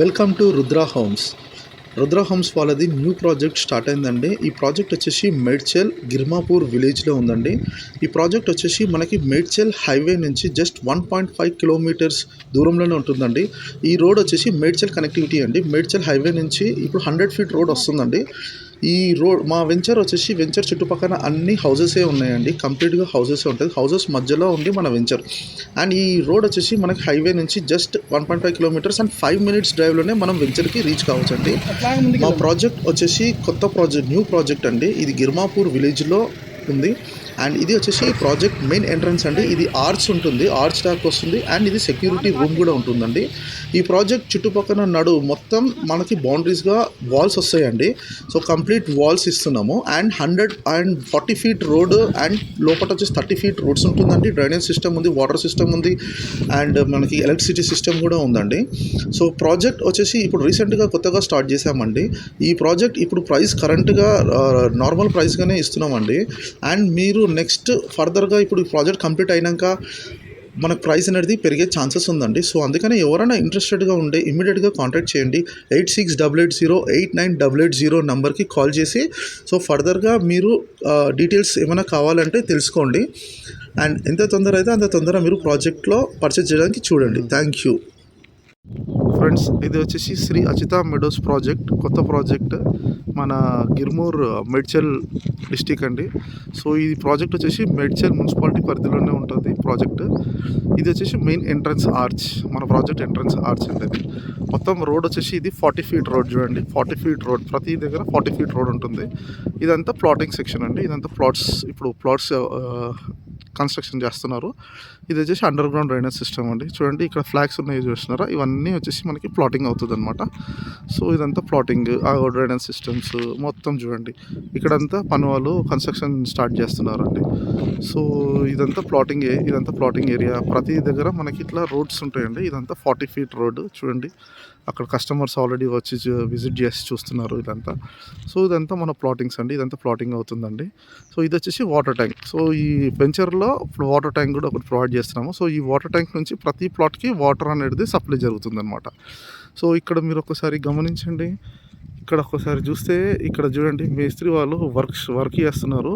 Welcome to Rudra homes. Rudra homes వాళ్ళది new project start అయిందండి. ఈ ప్రాజెక్ట్ వచ్చేసి మేడ్చల్ గిర్మాపూర్ విలేజ్లో ఉందండి. ఈ ప్రాజెక్ట్ వచ్చేసి మనకి మేడ్చల్ హైవే నుంచి జస్ట్ 1.5 కిలోమీటర్స్ దూరంలోనే ఉంటుందండి. ఈ రోడ్ వచ్చేసి మేడ్చల్ కనెక్టివిటీ అండి. మేడ్చల్ హైవే నుంచి ఇప్పుడు 100 ఫీట్ రోడ్ వస్తుందండి. ఈ రోడ్ మా వెంచర్ వచ్చేసి వెంచర్ చుట్టుపక్కల అన్ని హౌసెసే ఉన్నాయండి. కంప్లీట్గా హౌసెసే ఉంటుంది. హౌసెస్ మధ్యలో ఉంది మన వెంచర్. అండ్ ఈ రోడ్ వచ్చేసి మనకి హైవే నుంచి జస్ట్ 1.5 కిలోమీటర్స్ అండ్ 5 మినిట్స్ డ్రైవ్లోనే మనం వెంచర్కి రీచ్ కావచ్చు అండి. మా ప్రాజెక్ట్ వచ్చేసి న్యూ ప్రాజెక్ట్ అండి. ఇది గిర్మాపూర్ విలేజ్లో ఉంది. అండ్ ఇది వచ్చేసి ప్రాజెక్ట్ మెయిన్ ఎంట్రన్స్ అండి. ఇది ఆర్చ్ ఉంటుంది, ఆర్చ్ టాక్ వస్తుంది. అండ్ ఇది సెక్యూరిటీ రూమ్ కూడా ఉంటుందండి. ఈ ప్రాజెక్ట్ చుట్టుపక్కల మొత్తం మనకి బౌండరీస్గా వాల్స్ వస్తాయండి. సో కంప్లీట్ వాల్స్ ఇస్తున్నాము. అండ్ 140 ఫీట్ రోడ్ అండ్ లోపల వచ్చేసి 30 ఫీట్ రోడ్స్ ఉంటుందండి. డ్రైనేజ్ సిస్టమ్ ఉంది, వాటర్ సిస్టమ్ ఉంది, అండ్ మనకి ఎలక్ట్రిసిటీ సిస్టమ్ కూడా ఉందండి. సో ప్రాజెక్ట్ వచ్చేసి ఇప్పుడు రీసెంట్గా కొత్తగా స్టార్ట్ చేశామండి. ఈ ప్రాజెక్ట్ ఇప్పుడు ప్రైస్ కరెంట్గా నార్మల్ ప్రైస్గానే ఇస్తున్నామండి. అండ్ మీరు నెక్స్ట్ ఫర్దర్గా ఇప్పుడు ఈ ప్రాజెక్ట్ కంప్లీట్ అయినాక మనకు ప్రైస్ అనేది పెరిగే ఛాన్సెస్ ఉందండి. సో అందుకని ఎవరైనా ఇంట్రెస్టెడ్గా ఉంటే ఇమీడియట్గా కాంటాక్ట్ చేయండి. 8688089880 నెంబర్కి కాల్ చేసి సో ఫర్దర్గా మీరు డీటెయిల్స్ ఏమైనా కావాలంటే తెలుసుకోండి. అండ్ ఎంత తొందర అయితే అంత తొందర మీరు ప్రాజెక్ట్లో పర్చేజ్ చేయడానికి చూడండి. Thank you friends. ఇది వచ్చేసి శ్రీ అచిత మెడోస్ ప్రాజెక్ట్, కొత్త ప్రాజెక్ట్ మన గిర్మూర్ మేడ్చల్ డిస్టిక్ అండి. సో ఈ ప్రాజెక్ట్ వచ్చేసి మేడ్చల్ మున్సిపాలిటీ పరిధిలోనే ఉంటుంది ప్రాజెక్ట్. ఇది వచ్చేసి మెయిన్ ఎంట్రన్స్ ఆర్చ్, మన ప్రాజెక్ట్ ఎంట్రన్స్ ఆర్చ్ అండి. ఇది మొత్తం రోడ్ వచ్చేసి ఇది 40 ఫీట్ రోడ్ చూడండి. 40 ఫీట్ రోడ్, ప్రతి దగ్గర 40 ఫీట్ రోడ్ ఉంటుంది. ఇదంతా ప్లాటింగ్ సెక్షన్ అండి. ఇదంతా ఇప్పుడు ప్లాట్స్ కన్స్ట్రక్షన్ చేస్తున్నారు. ఇది వచ్చేసి అండర్ గ్రౌండ్ డ్రైనేజ్ సిస్టమ్ అండి. చూడండి ఇక్కడ ఫ్లాగ్స్ ఉన్నాయి చూస్తున్నారా, ఇవన్నీ వచ్చేసి మనకి ప్లాటింగ్ అవుతుంది అనమాట. సో ఇదంతా ప్లాటింగ్, ఆ డ్రైనేజ్ సిస్టమ్స్ మొత్తం చూడండి. ఇక్కడంతా పని వాళ్ళు కన్స్ట్రక్షన్ స్టార్ట్ చేస్తున్నారండి. సో ఇదంతా ప్లాటింగ్ ఏరియా. ప్రతి దగ్గర మనకి ఇట్లా రోడ్స్ ఉంటాయండి. ఇదంతా 40 ఫీట్ రోడ్ చూడండి. అక్కడ కస్టమర్స్ ఆల్రెడీ వచ్చి విజిట్ చేసి చూస్తున్నారు ఇదంతా. సో ఇదంతా మన ప్లాటింగ్స్ అండి. ఇదంతా ప్లాటింగ్ అవుతుందండి. సో ఇది వచ్చేసి వాటర్ ట్యాంక్. సో ఈ వెంచర్లో వాటర్ ట్యాంక్ కూడా ఒకటి ప్రొవైడ్ చేస్తున్నాము. సో ఈ వాటర్ ట్యాంక్ నుంచి ప్రతి ప్లాట్కి వాటర్ అనేది సప్లై జరుగుతుందన్నమాట. సో ఇక్కడ మీరు ఒకసారి గమనించండి. ఇక్కడ ఒకసారి చూస్తే ఇక్కడ చూడండి, మేస్త్రి వాళ్ళు వర్క్ చేస్తున్నారు.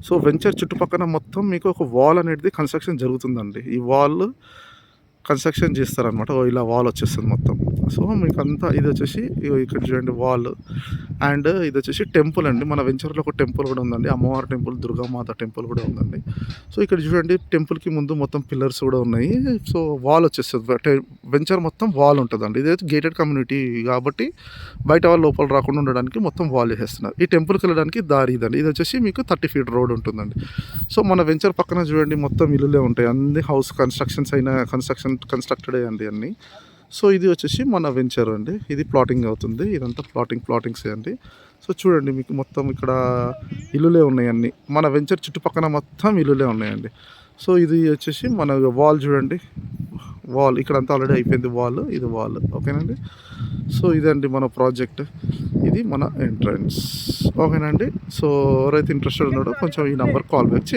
సో వెంచర్ చుట్టుపక్కల మొత్తం మీకు ఒక వాల్ అనేది కన్స్ట్రక్షన్ జరుగుతుందండి. ఈ వాల్ కన్స్ట్రక్షన్ చేస్తారనమాట. ఇలా వాల్ వచ్చేస్తుంది మొత్తం. సో మీకు అంతా ఇది వచ్చేసి ఇక్కడ చూడండి వాల్. అండ్ ఇది వచ్చేసి టెంపుల్ అండి. మన వెంచర్లో ఒక టెంపుల్ కూడా ఉందండి, అమ్మవారి టెంపుల్, దుర్గామాత టెంపుల్ కూడా ఉందండి. సో ఇక్కడ చూడండి టెంపుల్కి ముందు మొత్తం పిల్లర్స్ కూడా ఉన్నాయి. సో వాల్ వచ్చేస్తుంది, వెంచర్ మొత్తం వాల్ ఉంటుందండి. ఇదైతే గేటెడ్ కమ్యూనిటీ కాబట్టి బయట వాళ్ళు లోపల రాకుండా ఉండడానికి మొత్తం వాల్ చేసేస్తున్నారు. ఈ టెంపుల్కి వెళ్ళడానికి దారి ఇదండి. ఇది వచ్చేసి మీకు 30 ఫీట్ రోడ్ ఉంటుందండి. సో మన వెంచర్ పక్కన చూడండి మొత్తం ఇల్లులే ఉంటాయి. అన్ని హౌస్ కన్స్ట్రక్టెడ్ అండి అన్నీ. సో ఇది వచ్చేసి మన వెంచర్ అండి. ఇది ప్లాటింగ్ అవుతుంది. ఇదంతా ప్లాటింగ్సే అండి. సో చూడండి మీకు మొత్తం ఇక్కడ ఇల్లులే ఉన్నాయి అన్నీ. మన వెంచర్ చుట్టుపక్కల మొత్తం ఇల్లులే ఉన్నాయండి. సో ఇది వచ్చేసి మన వాల్ చూడండి. వాల్ ఇక్కడంతా ఆల్రెడీ అయిపోయింది వాల్. ఇది వాల్ ఓకేనండి. సో ఇదండి మన ప్రాజెక్ట్. ఇది మన ఎంట్రన్స్ ఓకేనండి. సో ఎవరైతే ఇంట్రెస్టెడ్ ఉన్నాడో కొంచెం ఈ నెంబర్ కాల్ బ్యాక్ చేయండి.